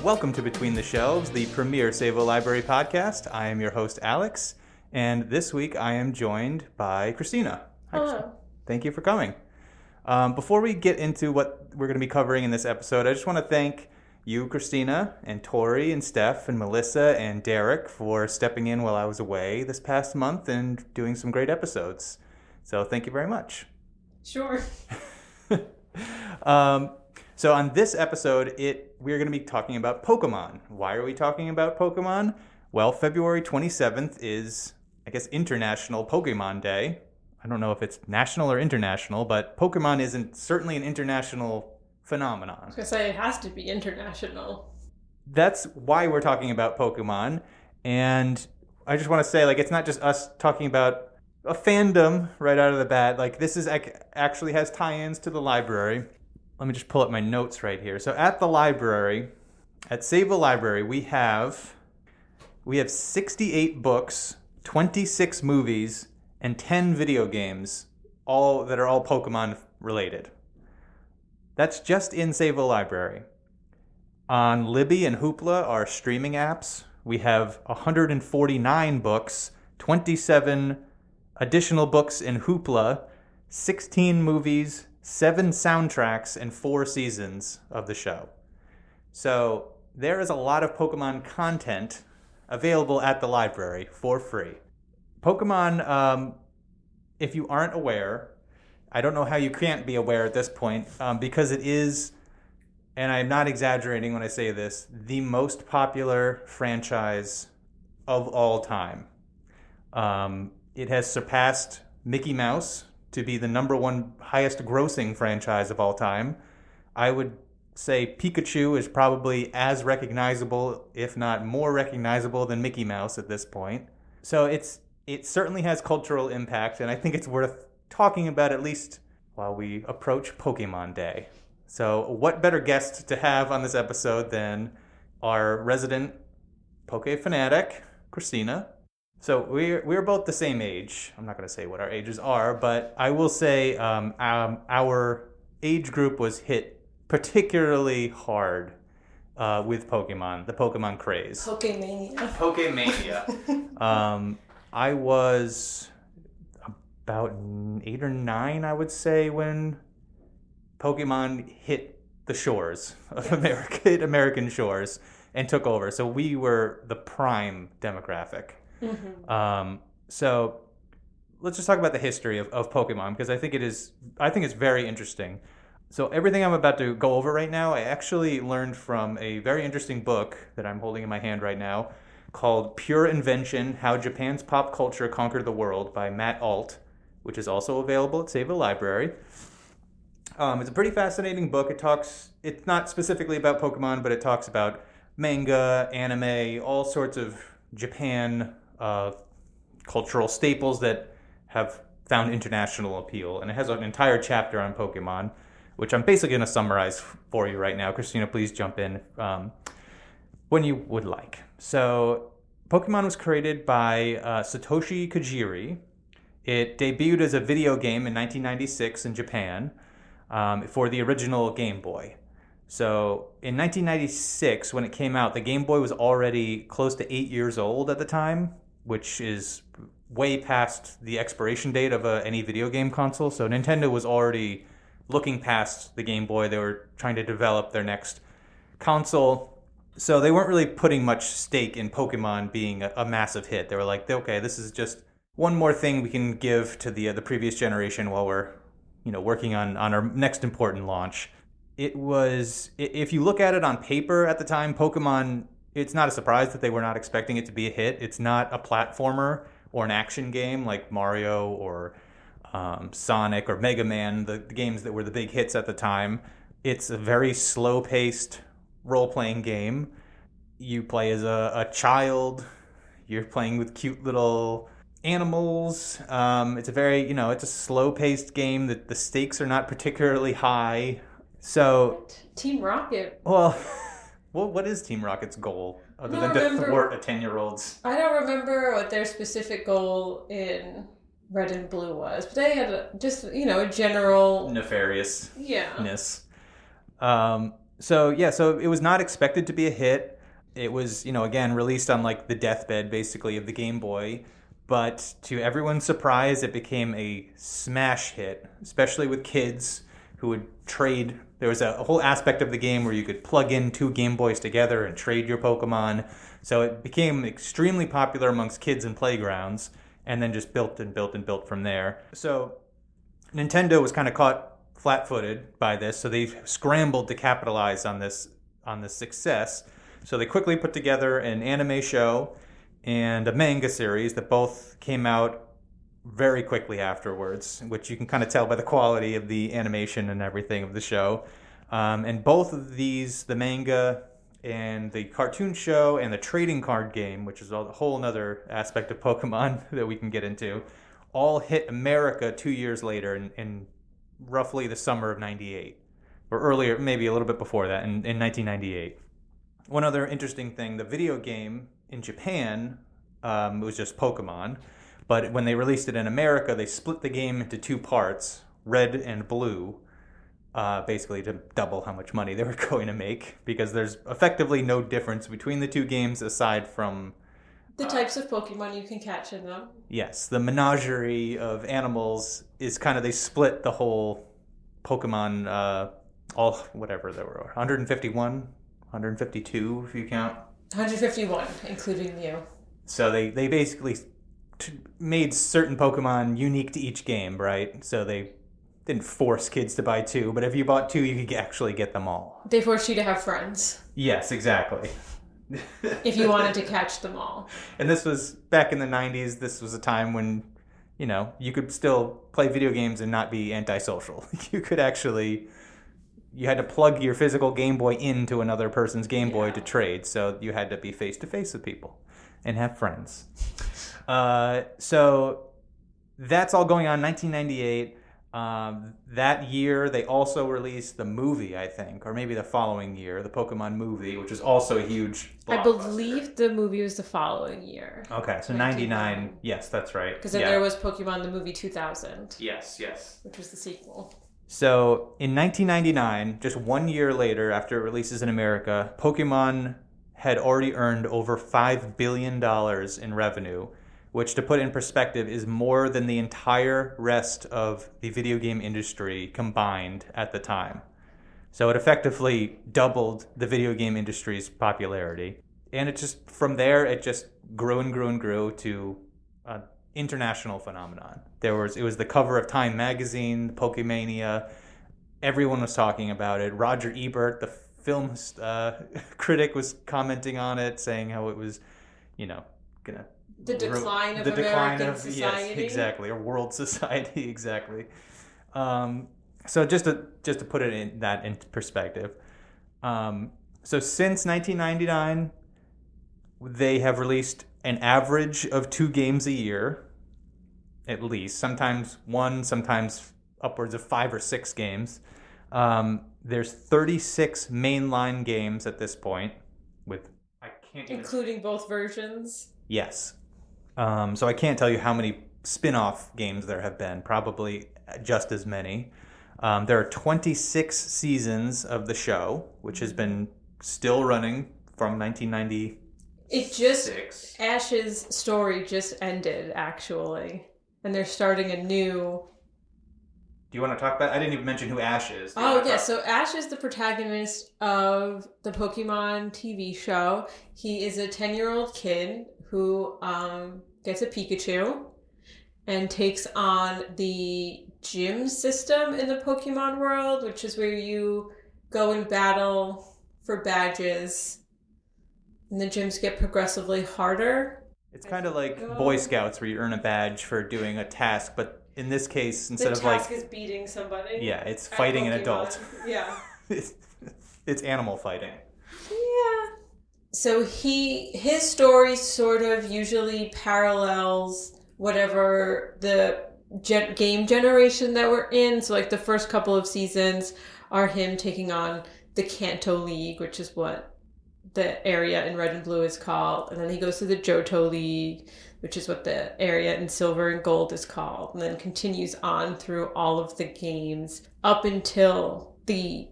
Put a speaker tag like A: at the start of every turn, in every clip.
A: Welcome to Between the Shelves, the premier Savo Library podcast. I am your host, Alex, and this week I am joined by Kristina.
B: Hello.
A: Thank you for coming. Before we get into what we're going to be covering in this episode, I just want to thank you, Kristina, and Tori, and Steph, and Melissa, and Derek for stepping in while I was away this past month and doing some great episodes. So thank you very much.
B: Sure.
A: So on this episode, we're going to be talking about Pokemon. Why are we talking about Pokemon? Well, February 27th is, I guess, International Pokemon Day. I don't know if it's national or international, but Pokemon isn't certainly an international phenomenon.
B: I was going to say it has to be international.
A: That's why we're talking about Pokemon. And I just want to say, it's not just us talking about a fandom right out of the bat. This is actually has tie-ins to the library. Let me just pull up my notes right here. So at the library, at Savo Library, we have 68 books, 26 movies, and 10 video games, all that are all Pokemon related. That's just in Savo Library. On Libby and Hoopla, our streaming apps, we have 149 books, 27 additional books in Hoopla, 16 movies, 7 soundtracks, and 4 seasons of the show. So there is a lot of Pokemon content available at the library for free. Pokemon, if you aren't aware, I don't know how you can't be aware at this point, because it is, and I'm not exaggerating when I say this, the most popular franchise of all time. It has surpassed Mickey Mouse to be the number one highest grossing franchise of all time. I would say Pikachu is probably as recognizable, if not more recognizable, than Mickey Mouse at this point. So it certainly has cultural impact, and I think it's worth talking about at least while we approach Pokemon Day. So what better guest to have on this episode than our resident Poke fanatic, Kristina. So we're both the same age. I'm not going to say what our ages are, but I will say our age group was hit particularly hard with Pokemon, the Pokemon craze. Pokemania. I was about 8 or 9, I would say, when Pokemon hit the shores of American shores and took over. So we were the prime demographic. Mm-hmm. So let's just talk about the history of Pokemon, because I think it's very interesting. So everything I'm about to go over right now, I actually learned from a very interesting book that I'm holding in my hand right now called Pure Invention: How Japan's Pop Culture Conquered the World by Matt Alt, which is also available at Savo Library. It's a pretty fascinating book. It's not specifically about Pokemon, but it talks about manga, anime, all sorts of Japan cultural staples that have found international appeal. And it has an entire chapter on Pokemon, which I'm basically going to summarize for you right now. Kristina, please jump in when you would like. So Pokemon was created by Satoshi Kojiri. It debuted as a video game in 1996 in Japan for the original Game Boy. So in 1996, when it came out, the Game Boy was already close to 8 years old at the time, which is way past the expiration date of any video game console. So Nintendo was already looking past the Game Boy. They were trying to develop their next console. So they weren't really putting much stake in Pokemon being a massive hit. They were like, okay, this is just one more thing we can give to the previous generation while we're working on our next important launch. It was, if you look at it on paper at the time, Pokemon, it's not a surprise that they were not expecting it to be a hit. It's not a platformer or an action game like Mario or Sonic or Mega Man, the games that were the big hits at the time. It's a very slow-paced role-playing game. You play as a child. You're playing with cute little animals. It's a very, it's a slow-paced game. That the stakes are not particularly high. So
B: Team Rocket.
A: Well, what is Team Rocket's goal other than to thwart a 10-year-old's?
B: I don't remember what their specific goal in Red and Blue was, but they had just a general
A: nefariousness.
B: Yeah.
A: So it was not expected to be a hit. It was, again, released on like the deathbed basically of the Game Boy. But to everyone's surprise, it became a smash hit, especially with kids who would trade. There was a whole aspect of the game where you could plug in 2 Game Boys together and trade your Pokemon. So it became extremely popular amongst kids in playgrounds, and then just built and built and built from there. So Nintendo was kind of caught flat-footed by this, so they scrambled to capitalize on this success. So they quickly put together an anime show and a manga series that both came out very quickly afterwards, which you can kind of tell by the quality of the animation and everything of the show. And both of these, the manga and the cartoon show and the trading card game, which is a whole other aspect of Pokemon that we can get into, all hit America 2 years later in roughly the summer of 98. Or earlier, maybe a little bit before that, in 1998. One other interesting thing, the video game in Japan was just Pokemon. But when they released it in America, they split the game into 2 parts, red and blue, basically to double how much money they were going to make, because there's effectively no difference between the 2 games aside from
B: the types of Pokemon you can catch in them.
A: Yes, the menagerie of animals is kind of, they split the whole Pokemon, all, whatever there were, 151, 152 if you count.
B: 151, including you.
A: So they basically made certain Pokemon unique to each game, right? So they didn't force kids to buy 2, but if you bought 2, you could actually get them all.
B: They forced you to have friends.
A: Yes, exactly.
B: If you wanted to catch them all.
A: And this was back in the 90s. This was a time when, you could still play video games and not be antisocial. You could actually, you had to plug your physical Game Boy into another person's Game Boy to trade. So you had to be face to face with people and have friends. So that's all going on in 1998. That year, they also released the movie, I think, or maybe the following year, the Pokemon movie, which is also a huge blockbuster.
B: I believe the movie was the following year.
A: Okay, so 99. Yes, that's right.
B: Because then there was Pokemon the movie 2000.
A: Yes.
B: Which was the sequel.
A: So in 1999, just 1 year later after it releases in America, Pokemon had already earned over $5 billion in revenue, which, to put in perspective, is more than the entire rest of the video game industry combined at the time. So it effectively doubled the video game industry's popularity. And it just, from there, it just grew and grew and grew to an international phenomenon. It was the cover of Time magazine, Pokemania. Everyone was talking about it. Roger Ebert, the film critic, was commenting on it, saying how it was, gonna...
B: The decline of American society.
A: Yes, exactly. Or world society, exactly. So just to put it in perspective. So since 1999, they have released an average of 2 games a year, at least. Sometimes 1, sometimes upwards of 5 or 6 games. There's 36 mainline games at this point,
B: including both versions.
A: Yes. So I can't tell you how many spin-off games there have been, probably just as many. There are 26 seasons of the show, which has been still running from 1996.
B: Ash's story just ended, actually. And they're starting a new...
A: Do you want to talk about... I didn't even mention who Ash is.
B: So Ash is the protagonist of the Pokemon TV show. He is a 10-year-old kid who gets a Pikachu and takes on the gym system in the Pokemon world, which is where you go and battle for badges, and the gyms get progressively harder.
A: It's kind of like Boy Scouts, where you earn a badge for doing a task, but in this case, instead of like...
B: The task is beating somebody.
A: Yeah, it's fighting an adult.
B: Yeah.
A: It's animal fighting.
B: Yeah. So his story sort of usually parallels whatever the game generation that we're in. So like the first couple of seasons are him taking on the Kanto League, which is what the area in Red and Blue is called. And then he goes to the Johto League, which is what the area in Silver and Gold is called. And then continues on through all of the games up until the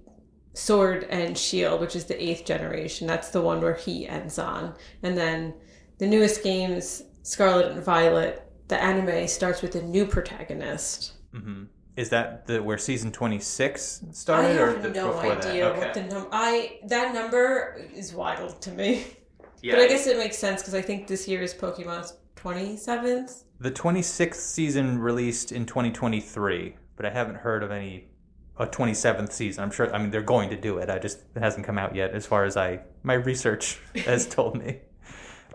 B: Sword and Shield, which is the 8th generation. That's the one where he ends on. And then the newest games, Scarlet and Violet, the anime starts with a new protagonist.
A: Mm-hmm. Is that where season 26 started?
B: I have
A: or
B: no idea what the number. That number is wild to me.
A: Yeah.
B: But I guess it makes sense because I think this year is Pokemon's 27th.
A: The 26th season released in 2023, but I haven't heard of a 27th season. I'm sure. I mean, they're going to do it. It hasn't come out yet, as far as my research has told me.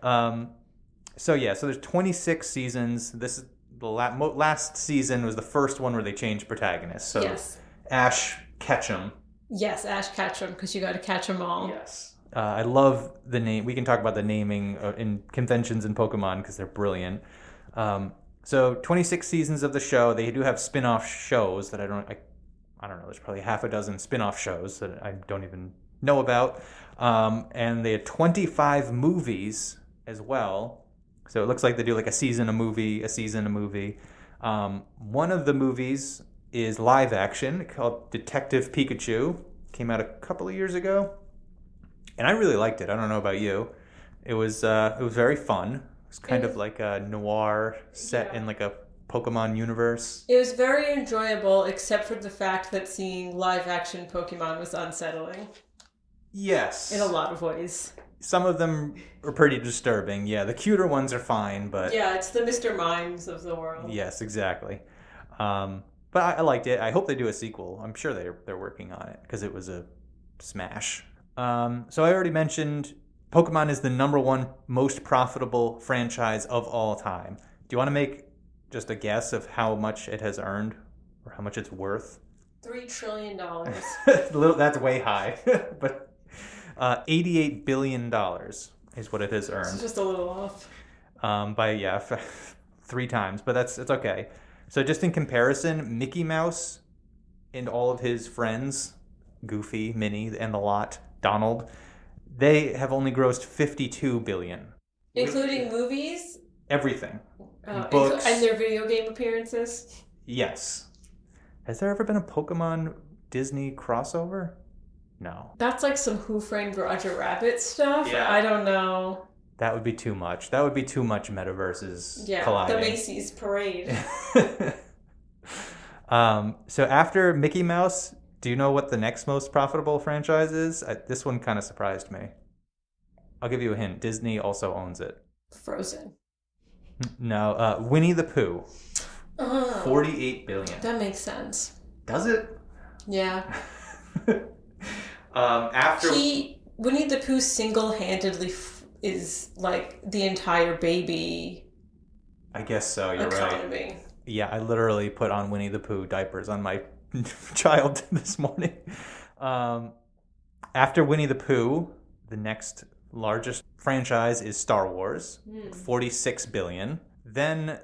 A: So there's 26 seasons. This is the last season was the first one where they changed protagonists. So
B: yes.
A: Ash Ketchum.
B: Yes, Ash Ketchum, because you got to catch them all.
A: Yes. I love the name. We can talk about the naming in conventions in Pokemon because they're brilliant. So 26 seasons of the show. They do have spin-off shows that I don't know. There's probably half a dozen spin-off shows that I don't even know about. And they had 25 movies as well. So it looks like they do like a season a movie. One of the movies is live action called Detective Pikachu. Came out a couple of years ago. And I really liked it. I don't know about you. It was very fun. It was kind of like a noir set in like a Pokemon universe.
B: It was very enjoyable, except for the fact that seeing live action Pokemon was unsettling.
A: Yes.
B: In a lot of ways.
A: Some of them are pretty disturbing. Yeah, the cuter ones are fine, but...
B: Yeah, it's the Mr. Mimes of the world.
A: Yes, exactly. But I liked it. I hope they do a sequel. I'm sure they're working on it, because it was a smash. So I already mentioned Pokemon is the number one most profitable franchise of all time. Do you want to make just a guess of how much it has earned or how much it's worth?
B: $3 trillion.
A: That's way high, but $88 billion is what it has earned.
B: It's just a little off.
A: By 3 times, but it's okay. So just in comparison, Mickey Mouse and all of his friends, Goofy, Minnie, and the lot, Donald, they have only grossed $52 billion.
B: Including movies?
A: Everything. Books.
B: And their video game appearances?
A: Yes. Has there ever been a Pokemon Disney crossover? No.
B: That's like some Who Framed Roger Rabbit stuff?
A: Yeah.
B: I don't know.
A: That would be too much. That would be too much metaverses colliding.
B: The Macy's parade.
A: So after Mickey Mouse, do you know what the next most profitable franchise is? This one kind of surprised me. I'll give you a hint. Disney also owns it.
B: Frozen.
A: No, Winnie the Pooh. $48 billion.
B: That makes sense.
A: Does it?
B: Yeah. Winnie the Pooh single-handedly is like the entire baby.
A: I guess so. You're
B: economy.
A: Right. Yeah, I literally put on Winnie the Pooh diapers on my child this morning. After Winnie the Pooh, the next largest franchise is Star Wars, $46 billion. Then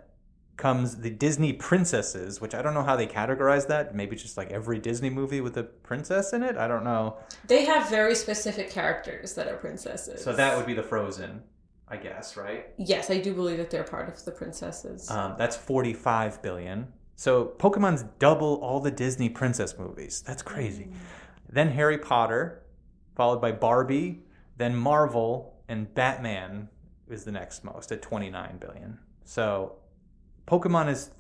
A: comes the Disney princesses, which I don't know how they categorize that. Maybe just like every Disney movie with a princess in it? I don't know.
B: They have very specific characters that are princesses.
A: So that would be the Frozen, I guess, right?
B: Yes, I do believe that they're part of the princesses.
A: That's $45 billion. So Pokemon's double all the Disney princess movies. That's crazy. Then Harry Potter, followed by Barbie, then Marvel, and Batman is the next most at $29 billion. So Pokemon is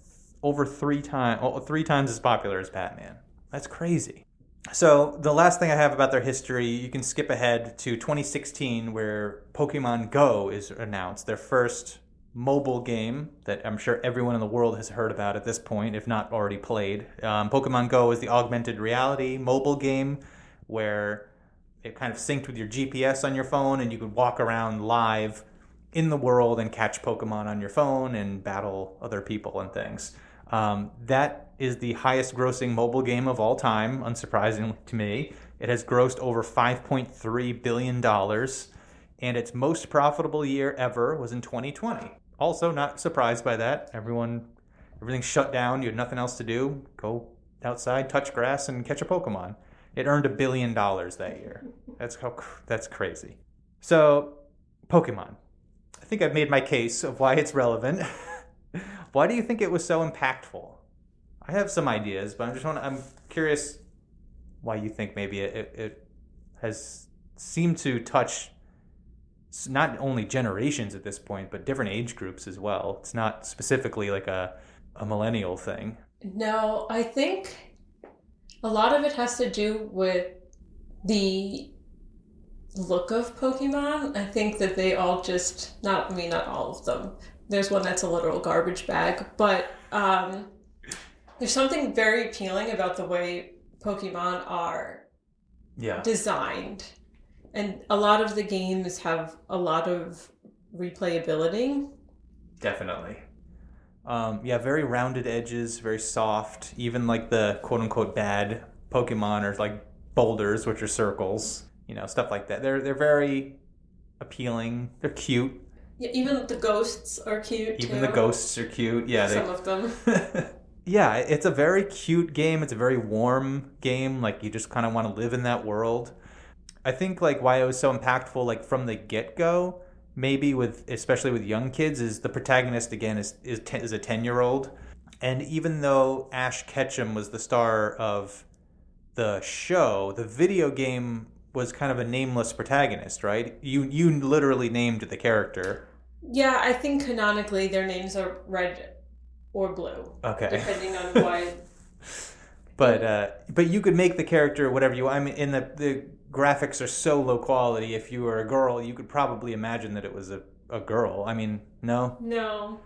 A: over three times as popular as Batman. That's crazy. So the last thing I have about their history, you can skip ahead to 2016 where Pokemon Go is announced, their first mobile game that I'm sure everyone in the world has heard about at this point, if not already played. Pokemon Go is the augmented reality mobile game where it kind of synced with your GPS on your phone and you could walk around live in the world and catch Pokemon on your phone and battle other people and things. That is the highest grossing mobile game of all time, unsurprisingly to me. It has grossed over $5.3 billion, and its most profitable year ever was in 2020. Also, not surprised by that. Everything's shut down. You had nothing else to do. Go outside, touch grass, and catch a Pokemon. It earned $1 billion that year. That's crazy. So, Pokemon. I think I've made my case of why it's relevant. Why do you think it was so impactful? I have some ideas, but I'm curious why you think maybe it has seemed to touch not only generations at this point, but different age groups as well. It's not specifically like a millennial thing.
B: No, I think a lot of it has to do with the look of Pokemon. I think that they all just, not all of them. There's one that's a literal garbage bag, but there's something very appealing about the way Pokemon are designed. And a lot of the games have a lot of replayability.
A: Definitely. Very rounded edges, very soft. Even like the quote-unquote bad Pokemon are like boulders, which are circles. Stuff like that. They're very appealing. They're cute.
B: Yeah, even the ghosts are cute,
A: Even the ghosts are cute. Yeah,
B: some of them.
A: Yeah, it's a very cute game. It's a very warm game. Like, you just kind of want to live in that world. I think, like, why it was so impactful, like, from the get-go, maybe especially with young kids, is the protagonist, again, is a 10-year-old. And even though Ash Ketchum was the star of the show, the video game was kind of a nameless protagonist, right? You literally named the character.
B: Yeah, I think canonically their names are Red or Blue.
A: Okay.
B: Depending on why.
A: But you could make the character whatever you want. I mean, in the graphics are so low quality. If you were a girl, you could probably imagine that it was a girl. I mean, no?
B: No.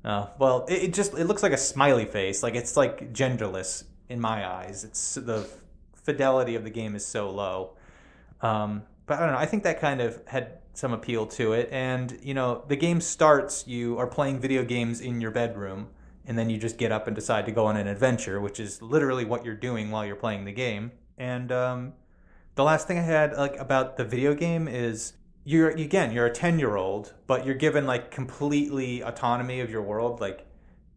A: Oh, well, it looks like a smiley face. Like, it's like genderless in my eyes. It's the fidelity of the game is so low. But I don't know. I think that kind of had some appeal to it. And, the game starts, you are playing video games in your bedroom, and then you just get up and decide to go on an adventure, which is literally what you're doing while you're playing the game. And the last thing I had about the video game is you're a 10-year-old, but you're given like completely autonomy of your world. Like,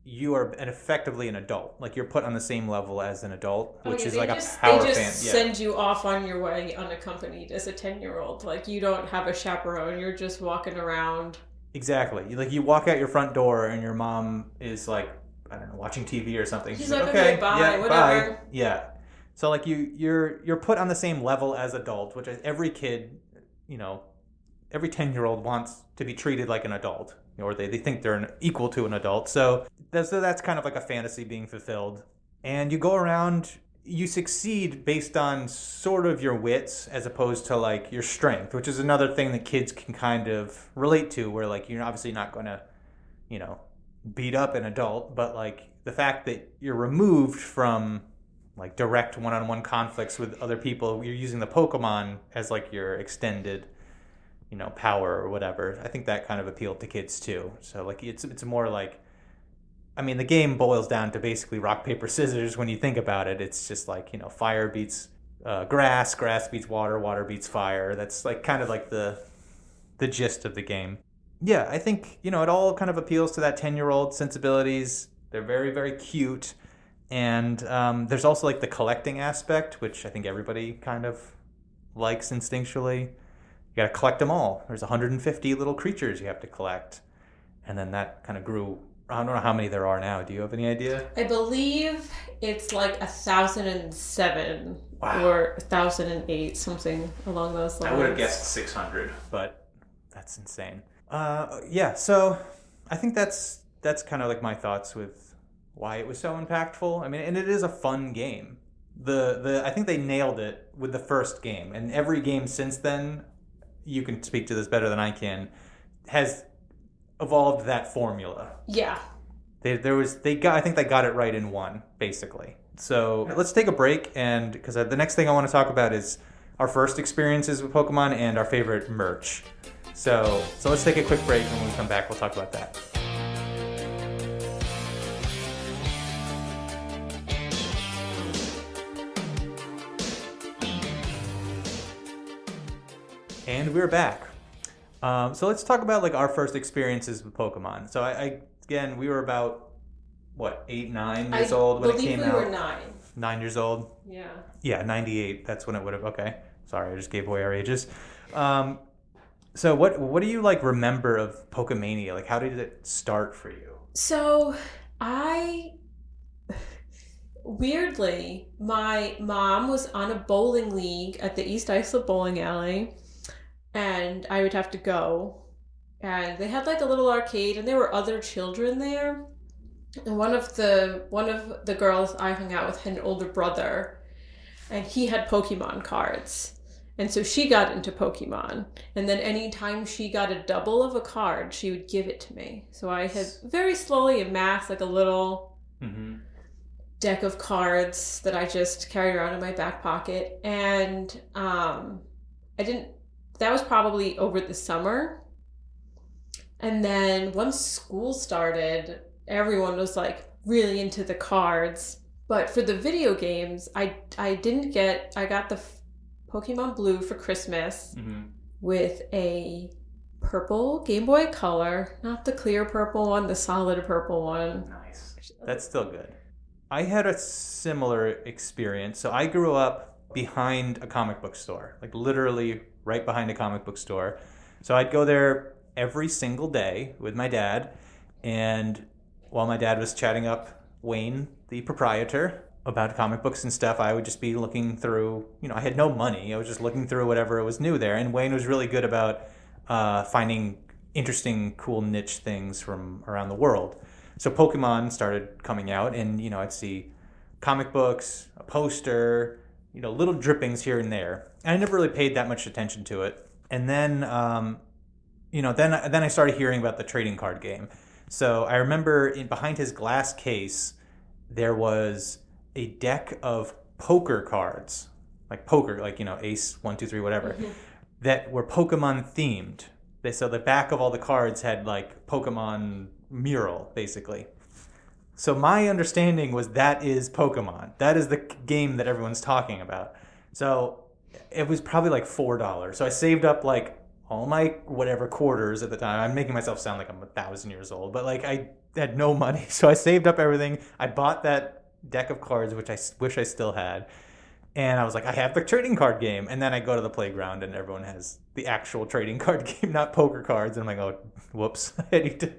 A: you are effectively an adult. Like, you're put on the same level as an adult, which is like a power fan. They just
B: send you off on your way unaccompanied as a 10-year-old. Like, you don't have a chaperone. You're just walking around.
A: Exactly. Like, you walk out your front door and your mom is like, I don't know, watching TV or something.
B: She's like, okay, bye, whatever.
A: Bye. Yeah. So like you're put on the same level as adult, which every kid, every 10-year-old wants to be treated like an adult, or they think they're equal to an adult. So that's kind of like a fantasy being fulfilled. And you go around, you succeed based on sort of your wits as opposed to like your strength, which is another thing that kids can kind of relate to, where like you're obviously not going to, beat up an adult, but like the fact that you're removed from like direct one-on-one conflicts with other people, you're using the Pokemon as like your extended, power or whatever. I think that kind of appealed to kids too. So like it's more like, I mean, the game boils down to basically rock, paper, scissors when you think about it. It's just like, fire beats grass, grass beats water, water beats fire. That's like kind of like the gist of the game. Yeah, I think, it all kind of appeals to that 10-year-old sensibilities. They're very, very cute. And there's also like the collecting aspect, which I think everybody kind of likes instinctually. You got to collect them all. There's 150 little creatures you have to collect. And then that kind of grew. I don't know how many there are now. Do you have any idea?
B: I believe it's like 1,007
A: Wow.
B: or 1,008, something along those lines.
A: I would have guessed 600, but that's insane. So I think that's kind of like my thoughts with why it was so impactful. I mean, and it is a fun game. I think they nailed it with the first game, and every game since then, you can speak to this better than I can, has evolved that formula.
B: Yeah.
A: I think they got it right in one, basically. So let's take a break, and because the next thing I want to talk about is our first experiences with Pokemon and our favorite merch. So let's take a quick break, and when we come back, we'll talk about that. And we're back. So let's talk about like our first experiences with Pokemon. So again, we were about 8, 9 years old when it came out.
B: I believe we were 9.
A: 9 years old.
B: Yeah.
A: Yeah, 98. That's when it would have. Okay, sorry, I just gave away our ages. So what do you like remember of Pokemania? Like, how did it start for you?
B: So weirdly, my mom was on a bowling league at the East Islip Bowling Alley, and I would have to go. And they had like a little arcade, and there were other children there. And one of the girls I hung out with had an older brother, and he had Pokemon cards. And so she got into Pokemon. And then anytime she got a double of a card, she would give it to me. So I had very slowly amassed like a little deck of cards that I just carried around in my back pocket. And that was probably over the summer. And then once school started, everyone was like really into the cards. But for the video games, I got the Pokemon Blue for Christmas with a purple Game Boy Color, not the clear purple one, the solid purple one.
A: Nice. That's still good. I had a similar experience. So I grew up behind a comic book store, like literally right behind a comic book store. So I'd go there every single day with my dad, and while my dad was chatting up Wayne, the proprietor, about comic books and stuff, I would just be looking through, I had no money. I was just looking through whatever was new there. And Wayne was really good about finding interesting, cool niche things from around the world. So Pokemon started coming out, and, I'd see comic books, a poster, little drippings here and there. And I never really paid that much attention to it. And then, then I started hearing about the trading card game. So I remember behind his glass case, there was a deck of poker cards, like poker, like, ace, 1, 2, 3, whatever, that were Pokemon themed. So the back of all the cards had like Pokemon mural, basically. So my understanding was that is Pokemon. That is the game that everyone's talking about. So it was probably like $4. So I saved up like all my whatever quarters at the time. I'm making myself sound like I'm 1,000 years old, but like I had no money. So I saved up everything. I bought that deck of cards, which I wish I still had. And I was like, I have the trading card game. And then I go to the playground and everyone has the actual trading card game, not poker cards. And I'm like, oh, whoops. I need to.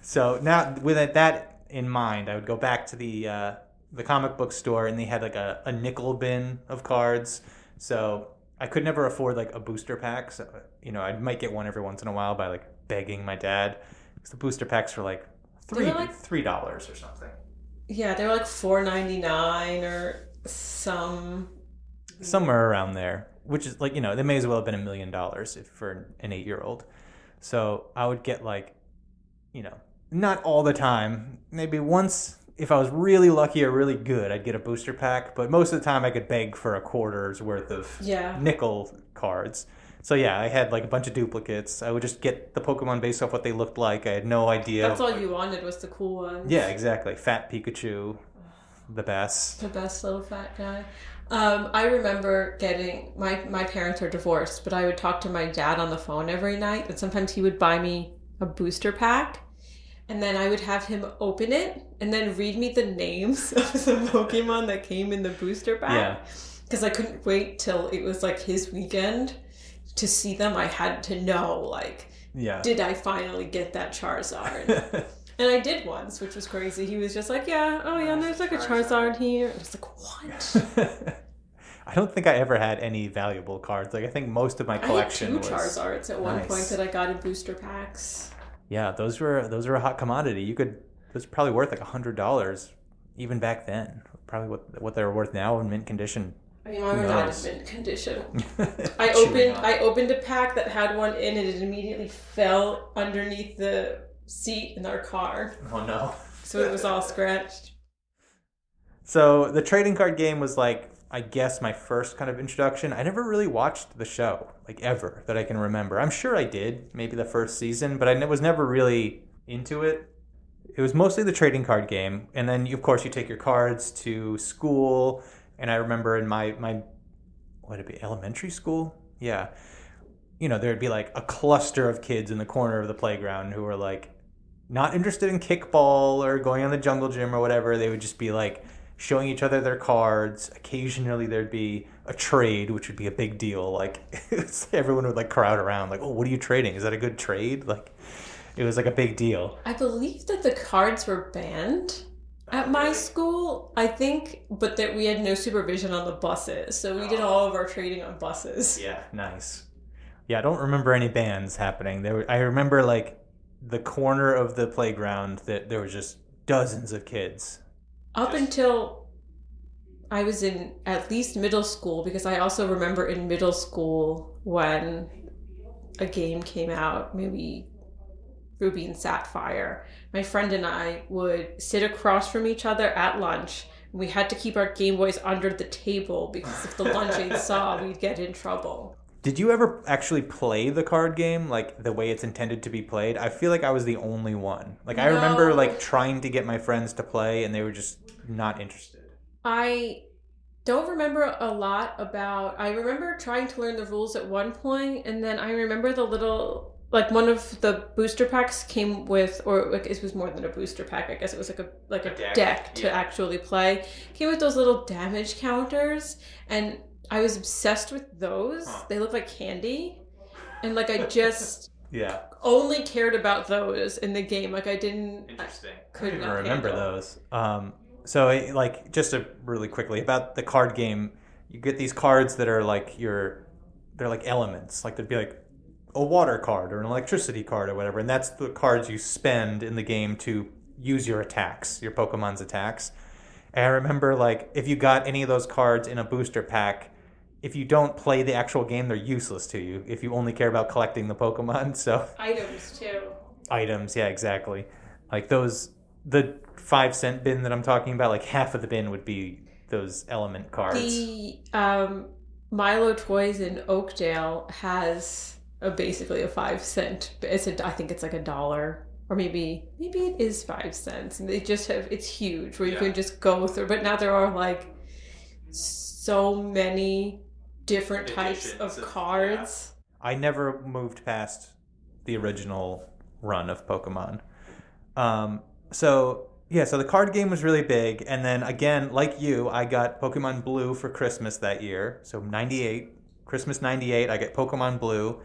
A: So now with that in mind, I would go back to the comic book store, and they had like a nickel bin of cards. So I could never afford like a booster pack. So, I might get one every once in a while by like begging my dad. Because the booster packs were like $3 or something.
B: Yeah, they were like $4.99 or
A: somewhere around there, which is like, they may as well have been $1 million for an 8-year-old. So I would get like, not all the time, maybe once if I was really lucky or really good, I'd get a booster pack. But most of the time I could beg for a quarter's worth of nickel cards. So yeah, I had like a bunch of duplicates. I would just get the Pokemon based off what they looked like. I had no idea.
B: That's all you wanted was the cool ones.
A: Yeah, exactly. Fat Pikachu, the best.
B: The best little fat guy. I remember getting, my parents are divorced, but I would talk to my dad on the phone every night, and sometimes he would buy me a booster pack, and then I would have him open it and then read me the names of the Pokemon that came in the booster pack.
A: Yeah. Because
B: I couldn't wait till it was like his weekend to see them. I had to know, like, did I finally get that Charizard? And I did once, which was crazy. He was just like, there's like a Charizard here. I was like, what?
A: I don't think I ever had any valuable cards. Like, I think most of my collection was...
B: I had 2 Charizards at one point that I got in booster packs.
A: Yeah, those were a hot commodity. Those were probably worth like $100 even back then. Probably what they're worth now in mint condition.
B: I mean, mine were not in mint condition. I opened a pack that had one in, and it immediately fell underneath the seat in our car.
A: Oh no.
B: So it was all scratched.
A: So the trading card game was like, I guess, my first kind of introduction. I never really watched the show, like ever, that I can remember. I'm sure I did, maybe the first season, but I was never really into it. It was mostly the trading card game. And then, of course, you take your cards to school. And I remember in my what would it be, elementary school? Yeah. There'd be like a cluster of kids in the corner of the playground who were like not interested in kickball or going on the jungle gym or whatever. They would just be like showing each other their cards. Occasionally there'd be a trade, which would be a big deal. Like everyone would like crowd around like, oh, what are you trading? Is that a good trade? Like it was like a big deal.
B: I believe that the cards were banned. At my school, I think, but that we had no supervision on the buses, so we did all of our trading on buses.
A: Yeah, nice. Yeah, I don't remember any bands happening. I remember like the corner of the playground that there was just dozens of kids.
B: Up until I was in at least middle school, because I also remember in middle school when a game came out, maybe Ruby and Sapphire. My friend and I would sit across from each other at lunch. We had to keep our Game Boys under the table because if the lunch aide saw, we'd get in trouble.
A: Did you ever actually play the card game like the way it's intended to be played? I feel like I was the only one. Like I remember like trying to get my friends to play and they were just not interested.
B: I don't remember a lot about... I remember trying to learn the rules at one point, and then I remember the little... Like one of the booster packs came with, or like it was more than a booster pack. I guess it was like a deck to actually play. Came with those little damage counters, and I was obsessed with those. They look like candy, and like I just only cared about those in the game. Like I didn't.
A: Interesting.
B: I could not
A: remember those. So like just to really quickly about the card game, you get these cards that are like they're like elements. Like there'd be like a water card or an electricity card or whatever, and that's the cards you spend in the game to use your attacks, your Pokemon's attacks. And I remember, like, if you got any of those cards in a booster pack, if you don't play the actual game, they're useless to you if you only care about collecting the Pokemon. So
B: items too.
A: Items, yeah, exactly. Like those, the 5-cent bin that I'm talking about, like half of the bin would be those element cards.
B: The Milo Toys in Oakdale has basically a 5-cent. I think it's like $1, or maybe it is 5 cents, and they just have, it's huge where you can just go through. But now there are like so many different types of cards.
A: I never moved past the original run of Pokemon. So the card game was really big, and then again, like you, I got Pokemon Blue for Christmas that year. So Christmas 98, I get Pokemon Blue.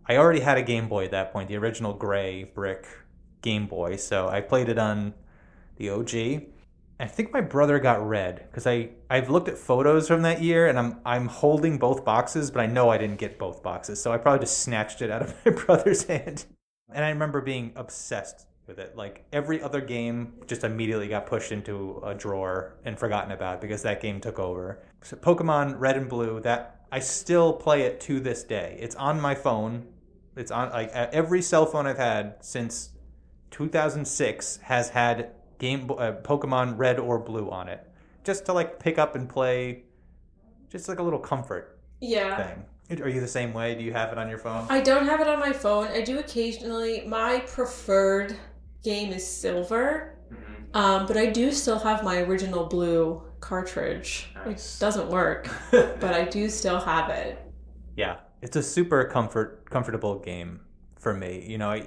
A: I already had a Game Boy at that point, the original gray brick Game Boy, so I played it on the OG. I think my brother got red, because I've looked at photos from that year, and I'm holding both boxes, but I know I didn't get both boxes, so I probably just snatched it out of my brother's hand. And I remember being obsessed with it. Like, every other game just immediately got pushed into a drawer and forgotten about because that game took over. So Pokemon Red and Blue, that I still play it to this day. It's on my phone. It's on, like, every cell phone I've had since 2006 has had Pokemon Red or Blue on it, just to like pick up and play, just like a little comfort thing. Are you the same way? Do you have it on your phone?
B: I don't have it on my phone. I do occasionally. My preferred game is Silver, but I do still have my original Blue cartridge. Nice. It doesn't work, but I do still have it.
A: Yeah, it's a super comfortable game for me. You know, I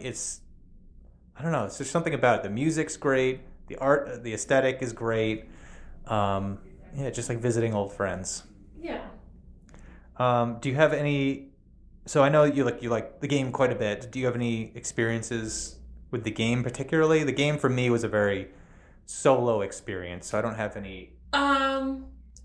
A: don't know, it's just something about it. The music's great, the art, the aesthetic is great. Just like visiting old friends.
B: Yeah.
A: Do you have any? So I know you like the game quite a bit. Do you have any experiences with the game particularly? The game for me was a very solo experience, so I don't have any.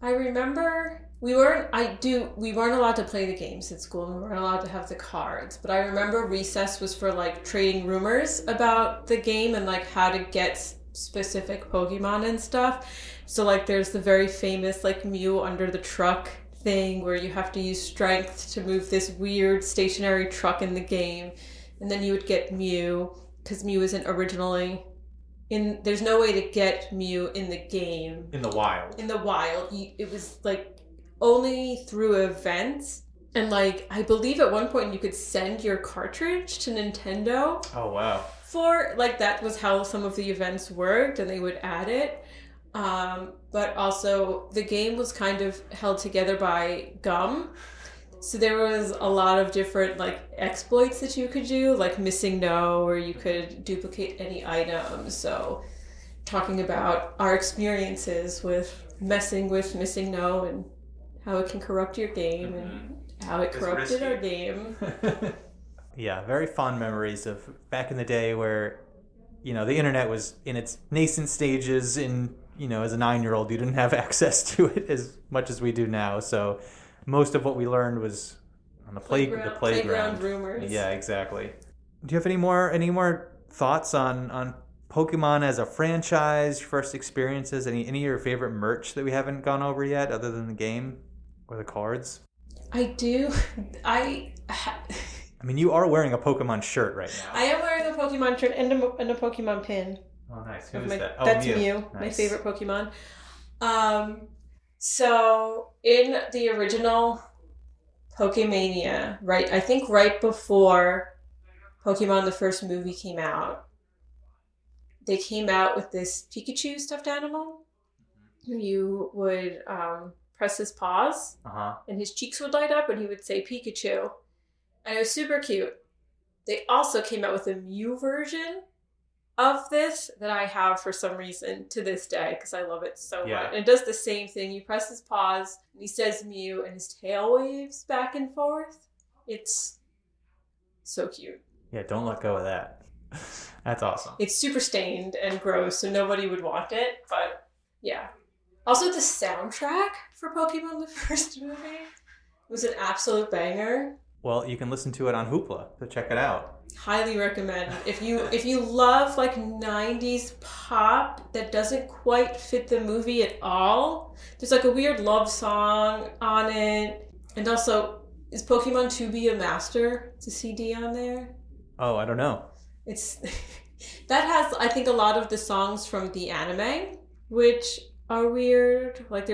B: I remember we weren't allowed to play the games at school, and we weren't allowed to have the cards. But I remember recess was for like trading rumors about the game and like how to get specific Pokemon and stuff. So like there's the very famous like Mew under the truck thing where you have to use strength to move this weird stationary truck in the game, and then you would get Mew because Mew isn't originally there's no way to get Mew in the game.
A: In the wild.
B: It was like only through events. And like, I believe at one point you could send your cartridge to Nintendo.
A: Oh, wow.
B: For, like, that was how some of the events worked, and they would add it. But also, the game was kind of held together by gum. So there was a lot of different, like, exploits that you could do, like missing no, or you could duplicate any item. So talking about our experiences with messing with missing no and how it can corrupt your game and how it corrupted our game.
A: Yeah, very fond memories of back in the day where, you know, the internet was in its nascent stages in as a 9-year-old, you didn't have access to it as much as we do now. So most of what we learned was on the playground.
B: Playground rumors.
A: Yeah, exactly. Do you have any more thoughts on Pokemon as a franchise, your first experiences, any of your favorite merch that we haven't gone over yet other than the game or the cards?
B: I do.
A: I mean, you are wearing a Pokemon shirt right now.
B: I am wearing a Pokemon shirt and a Pokemon pin.
A: Oh, nice. Who is that? Oh,
B: that's
A: Mew.
B: Mew,
A: Nice.
B: my favorite Pokemon. So in the original Pokemania, I think right before Pokemon the first movie came out, they came out with this Pikachu stuffed animal. You would press his paws, and his cheeks would light up, and he would say Pikachu. And it was super cute. They also came out with a Mew version of this that I have for some reason to this day because I love it so much. And it does the same thing. You press his paws, and he says Mew, and his tail waves back and forth. It's so cute.
A: Yeah, don't let go of that. That's awesome.
B: It's super stained and gross, so nobody would want it, but yeah. Also, the soundtrack for Pokemon the first movie was an absolute banger.
A: Well, you can listen to it on Hoopla, so check it out.
B: Highly recommend. If you love like 90s pop that doesn't quite fit the movie at all, there's like a weird love song on it. And also, is Pokemon 2B a master? It's a CD on there.
A: Oh, I don't know.
B: It's that has, I think, a lot of the songs from the anime, which are weird. Like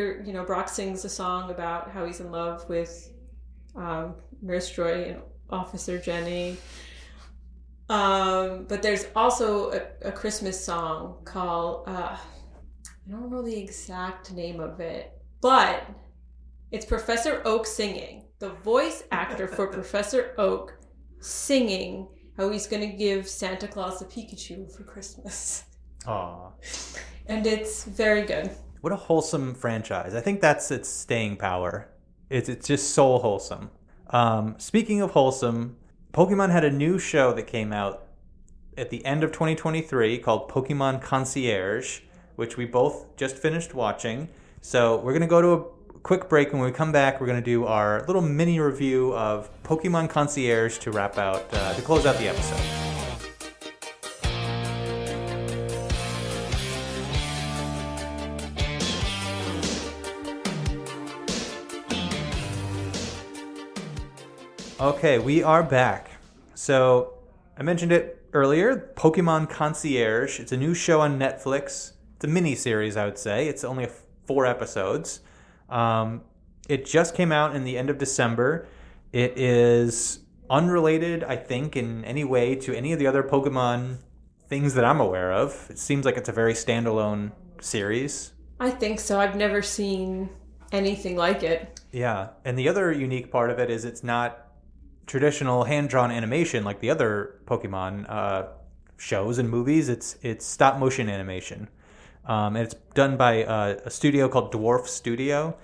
B: Brock sings a song about how he's in love with Nurse Joy and Officer Jenny. But there's also a Christmas song called, I don't know the exact name of it, but it's Professor Oak singing. The voice actor for Professor Oak singing how he's going to give Santa Claus a Pikachu for Christmas.
A: Aww.
B: And it's very good.
A: What a wholesome franchise. I think that's its staying power. It's just so wholesome. Speaking of wholesome, Pokemon had a new show that came out at the end of 2023 called Pokémon Concierge, which we both just finished watching. So we're going to go to a quick break, and when we come back, we're going to do our little mini review of Pokémon Concierge to close out the episode. Okay, we are back. So I mentioned it earlier, Pokémon Concierge. It's a new show on Netflix. It's a mini-series, I would say. It's only 4 episodes. It just came out in the end of December. It is unrelated, I think, in any way to any of the other Pokemon things that I'm aware of. It seems like it's a very standalone series.
B: I think so. I've never seen anything like it. Yeah.
A: And the other unique part of it is it's not traditional hand-drawn animation like the other Pokemon shows and movies. It's stop-motion animation. And it's done by a studio called Dwarf Studio.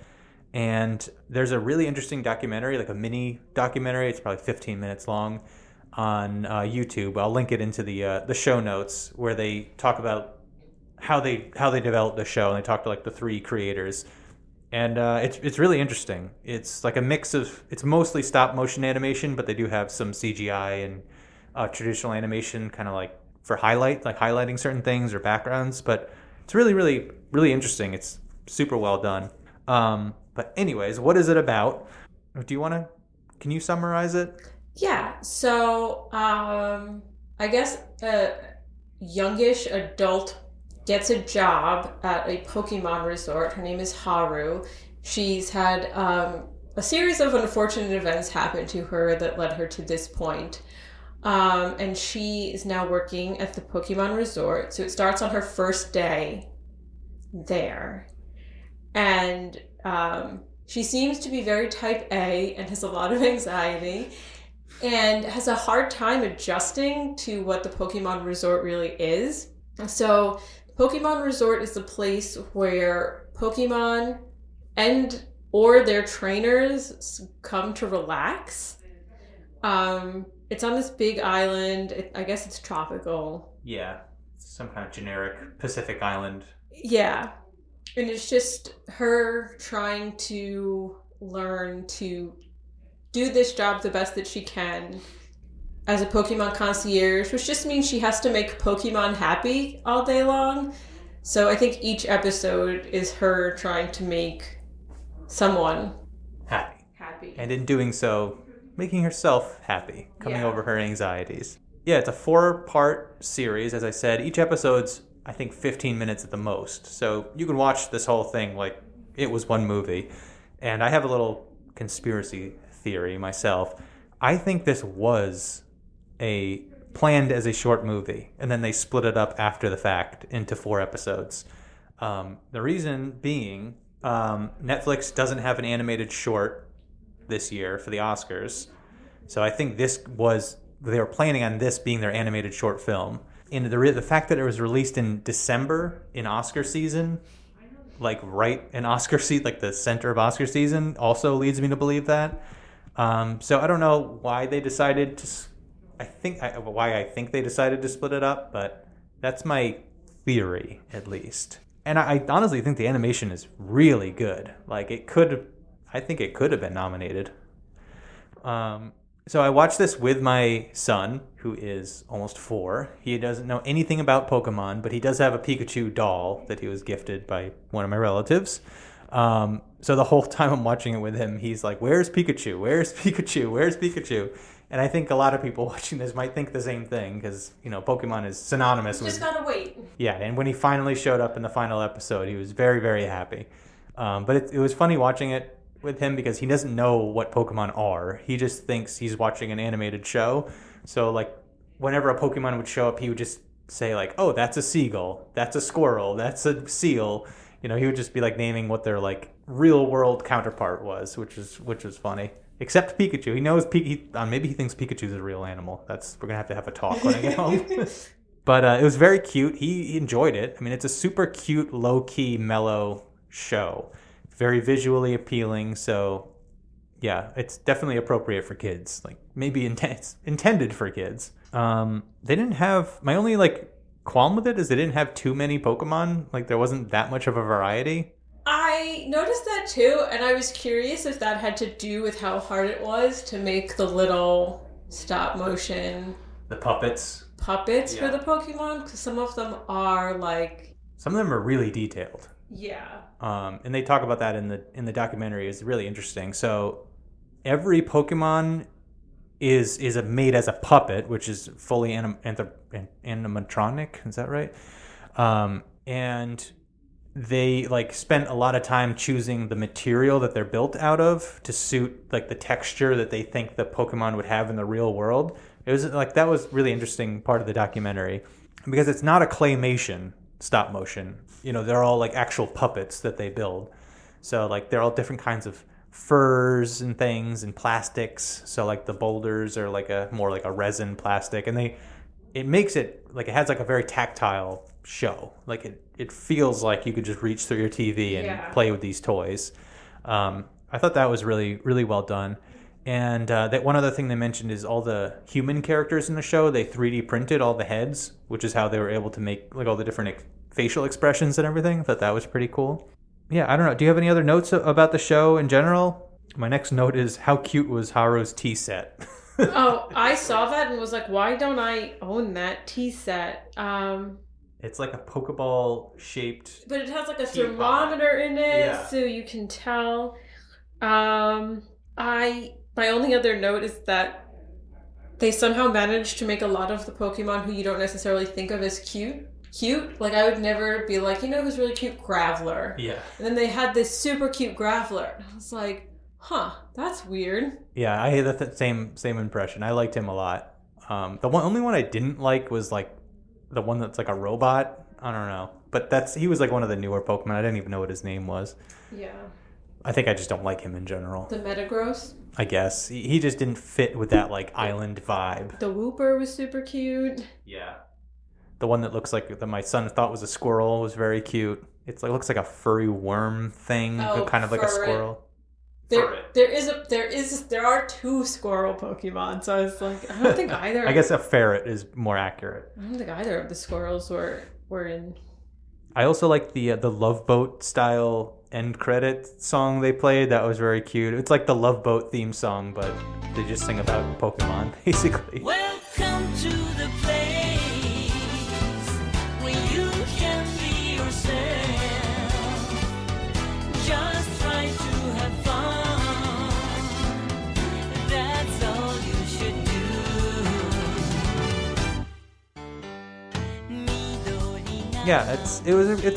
A: And there's a really interesting documentary, like a mini documentary. It's probably 15 minutes long on YouTube. I'll link it into the show notes where they talk about how they developed the show, and they talk to like the 3 creators. And it's really interesting. It's like a mix of, it's mostly stop motion animation, but they do have some CGI and traditional animation, kind of like for highlighting certain things or backgrounds. But it's really, really, really interesting. It's super well done. But anyways, what is it about? Can you summarize it?
B: Yeah. So I guess a youngish adult gets a job at a Pokemon resort. Her name is Haru. She's had a series of unfortunate events happen to her that led her to this point. And she is now working at the Pokemon resort. So it starts on her first day there. And she seems to be very type A and has a lot of anxiety and has a hard time adjusting to what the Pokemon resort really is. So Pokemon Resort is the place where Pokemon or their trainers come to relax. It's on this big island. I guess it's tropical.
A: Yeah, some kind of generic Pacific island.
B: Yeah. And it's just her trying to learn to do this job the best that she can as a Pokemon concierge, which just means she has to make Pokemon happy all day long. So I think each episode is her trying to make someone happy.
A: And in doing so, making herself happy, coming over her anxieties. Yeah, it's a 4-part series, as I said. Each episode's, I think, 15 minutes at the most. So you can watch this whole thing like it was one movie. And I have a little conspiracy theory myself. I think this was planned as a short movie, and then they split it up after the fact into 4 episodes. The reason being, Netflix doesn't have an animated short this year for the Oscars. So I think they were planning on this being their animated short film. And the fact that it was released in December in Oscar season, like right in Oscar season, like the center of Oscar season, also leads me to believe that. So I don't know why they decided to. Why I think they decided to split it up, but that's my theory at least. And I honestly think the animation is really good. Like I think it could have been nominated. So I watched this with my son, who is almost 4. He doesn't know anything about Pokemon, but he does have a Pikachu doll that he was gifted by one of my relatives. So the whole time I'm watching it with him, he's like, "Where's Pikachu? Where's Pikachu? Where's Pikachu?" And I think a lot of people watching this might think the same thing because, Pokemon is synonymous with...
B: Just gotta wait.
A: Yeah, and when he finally showed up in the final episode, he was very, very happy. But it was funny watching it with him because he doesn't know what Pokemon are. He just thinks he's watching an animated show. So, like, whenever a Pokemon would show up, he would just say, like, "Oh, that's a seagull. That's a squirrel. That's a seal." He would just be, like, naming what their, like, real-world counterpart was, which was funny. Except Pikachu. He knows maybe he thinks Pikachu's a real animal. We're going to have a talk when I get home. But it was very cute. He enjoyed it. I mean, it's a super cute, low-key, mellow show. Very visually appealing. So, yeah, it's definitely appropriate for kids. Like, maybe it's intended for kids. They didn't have... My only, like, qualm with it is they didn't have too many Pokemon. Like, there wasn't that much of a variety.
B: I noticed that too, and I was curious if that had to do with how hard it was to make the little stop motion...
A: The puppets
B: for the Pokemon, because some of them are like...
A: Some of them are really detailed.
B: Yeah.
A: And they talk about that in the documentary. It's really interesting. So every Pokemon is made as a puppet, which is fully animatronic. Is that right? And they like spent a lot of time choosing the material that they're built out of to suit like the texture that they think the Pokemon would have in the real world. It was like that was really interesting part of the documentary because it's not a claymation stop motion. They're all like actual puppets that they build. So like they're all different kinds of furs and things and plastics. So like the boulders are like more like a resin plastic, and it makes it like it has like a very tactile show. Like it feels like you could just reach through your TV and play with these toys. I thought that was really, really well done. And that one other thing they mentioned is all the human characters in the show, they 3D printed all the heads, which is how they were able to make like all the different facial expressions and everything. I thought that was pretty cool. Yeah, I don't know. Do you have any other notes about the show in general? My next note is how cute was Haru's tea set?
B: Oh, I saw that and was like, why don't I own that tea set?
A: It's like a Pokeball shaped...
B: But it has like a thermometer in it, so you can tell. My only other note is that they somehow managed to make a lot of the Pokemon who you don't necessarily think of as cute. Like, I would never be like, who's really cute? Graveler. Yeah. And then they had this super cute Graveler. I was like, that's weird.
A: Yeah, I had the same impression. I liked him a lot. The only one I didn't like was like the one that's like a robot. I don't know. But he was like one of the newer Pokemon. I didn't even know what his name was. Yeah. I think I just don't like him in general.
B: The Metagross?
A: I guess. He just didn't fit with that like island vibe.
B: The Wooper was super cute.
A: Yeah. The one that looks like that my son thought was a squirrel was very cute. It's like looks like a furry worm thing, kind of like a squirrel.
B: There are 2 squirrel Pokemon, so I was like, I don't think either.
A: I guess a ferret is more accurate.
B: I don't think either of the squirrels were in.
A: I also like the Love Boat style end credit song they played. That was very cute. It's like the Love Boat theme song, but they just sing about Pokemon, basically.
C: Welcome to the place where you can be yourself. Just try to have fun. That's all you should do.
A: Yeah, it's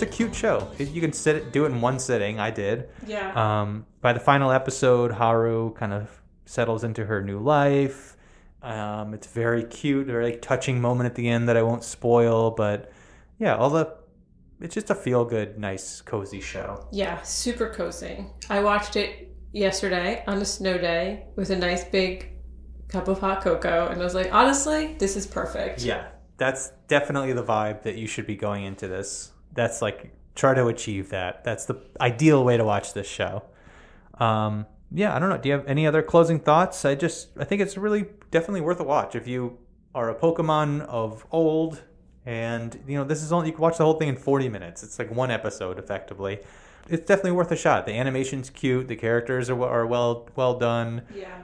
A: a cute show. You can do it in one sitting. I did.
B: Yeah.
A: By the final episode, Haru kind of settles into her new life. It's very cute, very touching moment at the end that I won't spoil. But yeah, it's just a feel-good, nice, cozy show.
B: Yeah, super cozy. I watched it yesterday on a snow day with a nice big cup of hot cocoa, and I was like, honestly, this is perfect.
A: Yeah, that's definitely the vibe that you should be going into this. That's like, try to achieve that. That's the ideal way to watch this show. Yeah, I don't know. Do you have any other closing thoughts? I think it's really definitely worth a watch if you are a Pokemon of old, and this is only, you can watch the whole thing in 40 minutes. It's like one episode effectively. It's definitely worth a shot. The animation's cute. The characters are well done.
B: Yeah.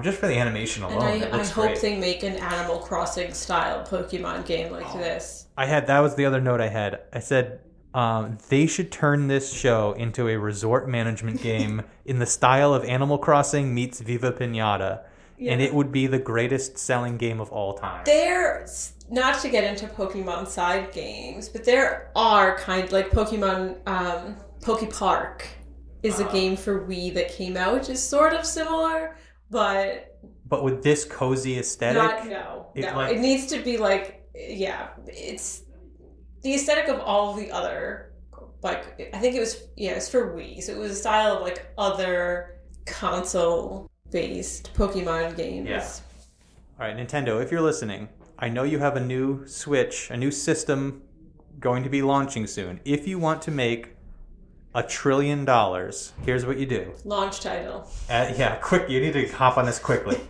A: Just for the animation alone,
B: And I hope they make an Animal Crossing style Pokemon game like this.
A: That was the other note I had. I said they should turn this show into a resort management game in the style of Animal Crossing meets Viva Pinata. Yeah. And it would be the greatest selling game of all time.
B: Not to get into Pokemon side games, but there are kind of like Pokemon Poke Park is a game for Wii that came out, which is sort of similar, but
A: with this cozy aesthetic.
B: It needs to be like, it's the aesthetic of all the other, like, I think it's for Wii, so it was a style of like other console-based Pokemon games.
A: Yeah. All right, Nintendo, if you're listening, I know you have a new Switch, a new system going to be launching soon. If you want to make $1 trillion, here's what you do.
B: Launch title.
A: Quick, you need to hop on this quickly.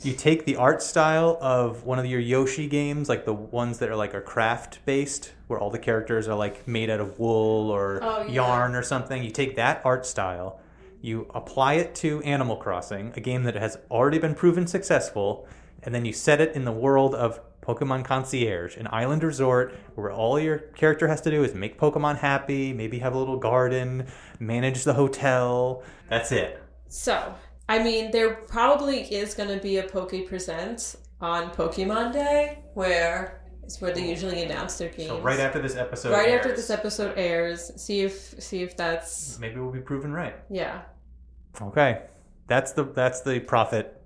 A: You take the art style of one of your Yoshi games, like the ones that are craft based, where all the characters are like made out of wool or yarn or something. You take that art style, you apply it to Animal Crossing, a game that has already been proven successful, and then you set it in the world of Pokémon Concierge, an island resort where all your character has to do is make Pokemon happy, maybe have a little garden, manage the hotel. That's it.
B: So, I mean, there probably is going to be a Poke Presents on Pokemon Day, where they usually announce their games.
A: So right after this episode
B: airs, see if that's...
A: Maybe we'll be proven right.
B: Yeah.
A: Okay. That's the profit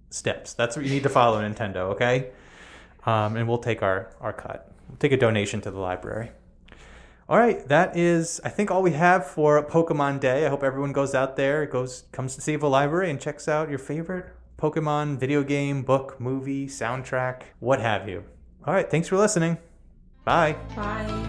A: steps. That's what you need to follow, Nintendo, okay? And we'll take our cut. We'll take a donation to the library. All right, that is, I think, all we have for Pokemon Day. I hope everyone goes out there, comes to Save a Library and checks out your favorite Pokemon video game, book, movie, soundtrack, what have you. All right, thanks for listening. Bye.
B: Bye.